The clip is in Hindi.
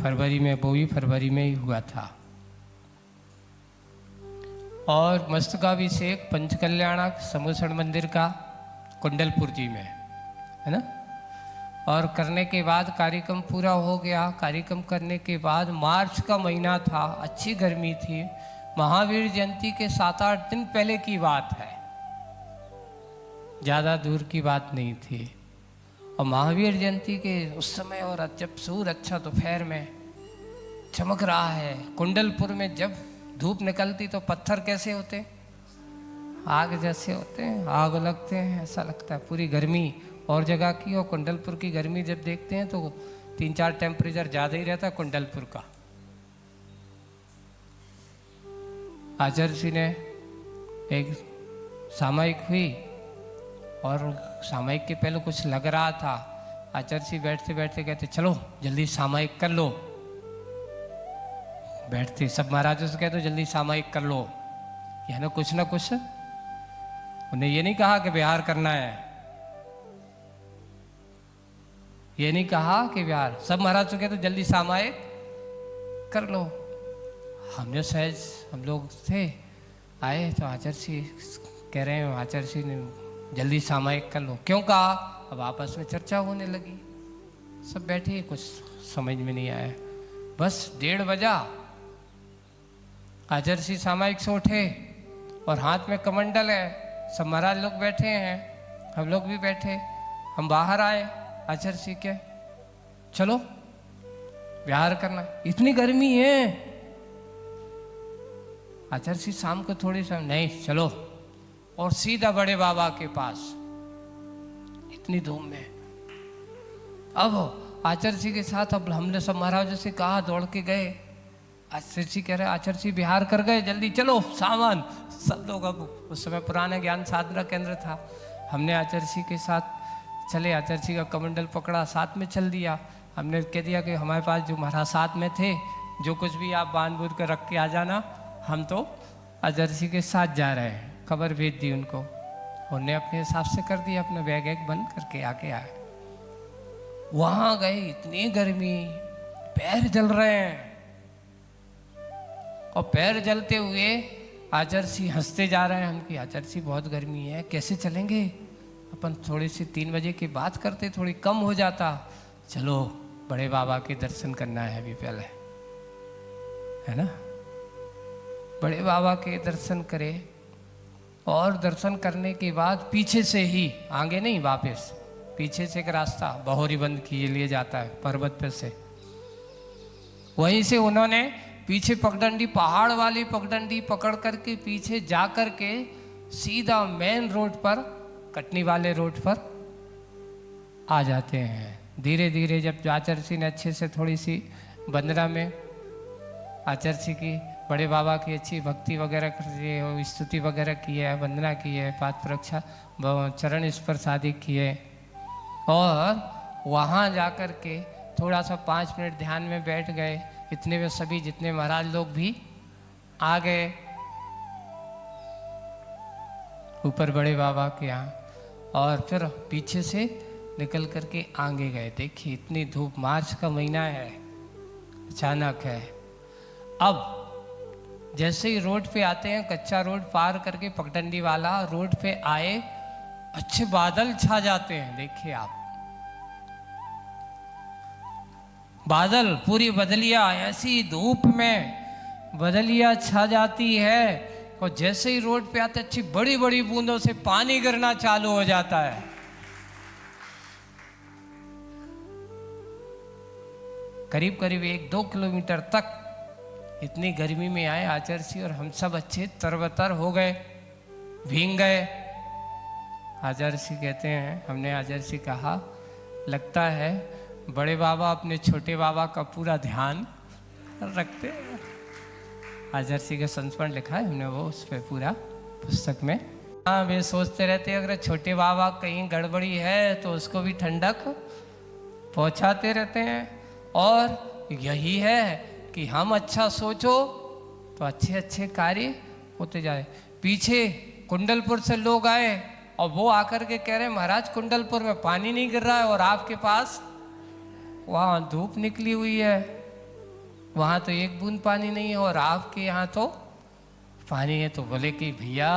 फरवरी में, वो भी फरवरी में ही हुआ था। और मस्तकाभिषेक पंचकल्याणक समूसण मंदिर का कुंडलपुर जी में, है ना। और करने के बाद कार्यक्रम पूरा हो गया। कार्यक्रम करने के बाद मार्च का महीना था, अच्छी गर्मी थी, महावीर जयंती के 7-8 दिन पहले की बात है, ज़्यादा दूर की बात नहीं थी। और महावीर जयंती के उस समय, और जब सूर्य अच्छा दोपहर में चमक रहा है, कुंडलपुर में जब धूप निकलती तो पत्थर कैसे होते, आग जैसे होते हैं, आग लगते हैं, ऐसा लगता है। पूरी गर्मी और जगह की और कुंडलपुर की गर्मी जब देखते हैं तो 3-4 टेम्परेचर ज़्यादा ही रहता है कुंडलपुर का। आचार्य जी ने एक सामयिक हुई, और सामयिक के पहले कुछ लग रहा था। आचार्य जी बैठते बैठते कहते चलो जल्दी सामयिक कर लो। बैठते सब महाराजों से कहते जल्दी सामयिक कर लो, यह ना कुछ, उन्हें ये नहीं कहा कि बिहार करना है, ये नहीं कहा कि बिहार, सब महाराज से कहते जल्दी सामयिक कर लो। हमने सहज, हम लोग थे आए तो आचार्य जी कह रहे हैं, आचार्य जी ने जल्दी सामयिक कर लो। क्यों कहा? अब आपस में चर्चा होने लगी, सब बैठे, कुछ समझ में नहीं आया। बस 1:30 बजा, आचार्य जी सामयिक से उठे और हाथ में कमंडल है, सब महाराज लोग बैठे हैं, हम लोग भी बैठे। हम बाहर आए, आचार्य जी के चलो विहार करना, इतनी गर्मी है। आचार्य जी शाम को थोड़ी सा, नहीं चलो, और सीधा बड़े बाबा के पास, इतनी धूम में। अब आचार्य जी के साथ, अब हमने सब महाराजों से कहा, दौड़ के गए। आचार्य जी कह रहे, आचार्य जी बिहार कर गए, जल्दी चलो सामान। सब लोग, अब उस समय पुराना ज्ञान साधना केंद्र था, हमने आचार्य जी के साथ चले, आचार्य जी का कमंडल पकड़ा, साथ में चल दिया। हमने कह दिया कि हमारे पास जो महाराज साथ में थे, जो कुछ भी आप बांध बूंद कर रख के आ जाना, हम तो आचार्य जी के साथ जा रहे हैं। खबर भेज दी उनको, उन्होंने अपने हिसाब से कर दिया, अपना बैग वैग बंद करके आके आए। वहां गए, इतनी गर्मी, पैर जल रहे हैं, और पैर जलते हुए आचार्य जी हंसते जा रहे हैं। हम की आचार्य जी बहुत गर्मी है, कैसे चलेंगे, अपन थोड़ी सी 3 बजे की बात करते, थोड़ी कम हो जाता। चलो बड़े बाबा के दर्शन करना है अभी पहले, है ना। बड़े बाबा के दर्शन करे, और दर्शन करने के बाद पीछे से ही, आगे नहीं वापस, पीछे से एक रास्ता बहोरी बंद किए लिए जाता है पर्वत पे से, वहीं से उन्होंने पीछे पगडंडी, पहाड़ वाली पगडंडी पकड़ करके पीछे जा कर के सीधा मेन रोड पर, कटनी वाले रोड पर आ जाते हैं। धीरे धीरे जब आचार्य जी ने अच्छे से थोड़ी सी वंदना में आचार्य जी की, बड़े बाबा की अच्छी भक्ति वगैरह कर, स्तुति वगैरह की है, वंदना की है, पाद प्रक्षा, चरण स्पर्श आदि किए, और वहाँ जाकर के थोड़ा सा 5 मिनट ध्यान में बैठ गए। इतने में सभी जितने महाराज लोग भी आ गए ऊपर बड़े बाबा के यहाँ, और फिर पीछे से निकल करके आगे गए। देखिए इतनी धूप, मार्च का महीना है, अचानक है। अब जैसे ही रोड पे आते हैं, कच्चा रोड पार करके पगडंडी वाला रोड पे आए, अच्छे बादल छा जाते हैं। देखिए आप, बादल, पूरी बदलिया, ऐसी धूप में बदलिया छा जाती है, और जैसे ही रोड पे आते अच्छी बड़ी बड़ी बूंदों से पानी गिरना चालू हो जाता है। करीब करीब 1-2 किलोमीटर तक इतनी गर्मी में आए आचार्य जी, और हम सब अच्छे तरबतर हो गए, भीग गए। आचार्य जी कहते हैं, हमने आचार्य जी कहा, लगता है बड़े बाबा अपने छोटे बाबा का पूरा ध्यान रखते हैं। आचार्य जी का संस्मरण लिखा है हमने, वो उस पर पूरा पुस्तक में। हाँ, वे सोचते रहते हैं अगर छोटे बाबा कहीं गड़बड़ी है तो उसको भी ठंडक पहुंचाते रहते हैं। और यही है कि हम अच्छा सोचो तो अच्छे अच्छे कार्य होते जाए। पीछे कुंडलपुर से लोग आए और वो आकर के कह रहे हैं महाराज कुंडलपुर में पानी नहीं गिर रहा है और आपके पास वहाँ धूप निकली हुई है। वहाँ तो एक बूंद पानी नहीं है और आपके यहाँ तो पानी है। तो बोले कि भैया